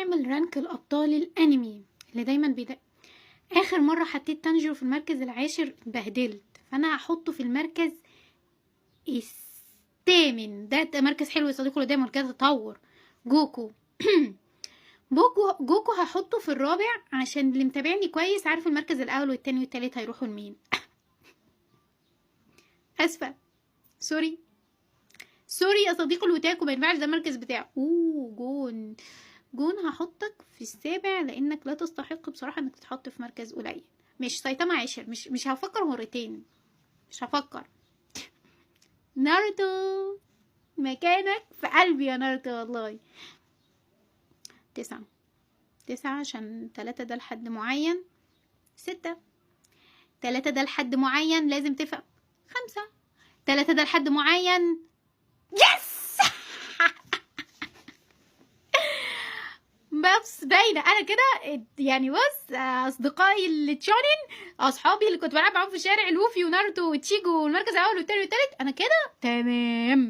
نعمل رانك الابطال الانمي اللي دايما اخر مره حطيت تانجيرو في المركز العاشر اتبهدلت، فانا هحطه في المركز الثامن. ده مركز حلو يا صديقي، دايما كده تطور. جوكو جوكو هحطه في الرابع، عشان اللي متابعني كويس عارف المركز الاول والتاني والتالت هيروحوا لمين. اسفه، سوري يا صديقي الوتاكو، ما ينفعش ده المركز بتاعه. جون هحطك في السابع، لانك لا تستحق بصراحه انك تتحط في مركز قليل. مش سايتاما عاشر، مش هفكر مرتين، مش هفكر. ناروتو مكانك في قلبي يا ناروتو والله. 9 عشان 3 ده لحد معين. 6 3 ده لحد معين لازم تفهم. 5 3 ده لحد معين. يس بس باينه انا كده يعني. بص اصدقائي اللي تشونين، اصحابي اللي كنت بلعب معاهم في الشارع، لوفي وناروتو وتشيجو والمركز الاول والتاني والتالت، انا كده تمام.